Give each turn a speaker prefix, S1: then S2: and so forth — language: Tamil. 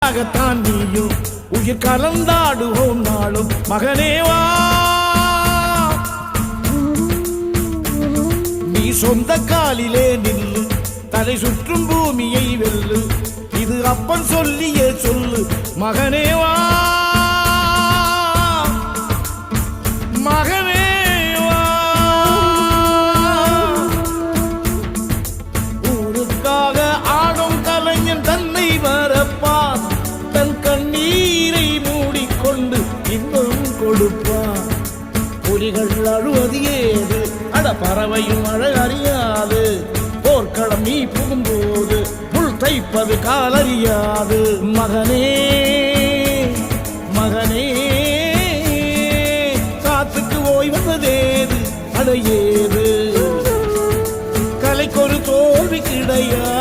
S1: உனக்காகத்தான் நீயும் உயிர் கலந்தாடுவோம் நாளும் மகனேவா. நீ சொந்த காலிலே நில்லு, தலை சுற்றும் பூமியை வெல்லு, இது அப்பன் சொல்லியே சொல்லு மகனேவா. மகனேவா, ஊருக்காக ஆடும் கலைஞன் தன்னை வரப்பான், தன் கண்ணீரை மூடிக்கொண்டு இன்பம் கொடுப்பான். புலிகள் அழுவது ஏது, அட பறவையும் அழகறியாது, போர்க்களம் நீ புகும்போது முள் தைப்பது காலறியாது. மகனே மகனே, காத்துக்கு ஓய்வதேது அடையேது, கலைக்கொரு தோல்வி கிடையாது.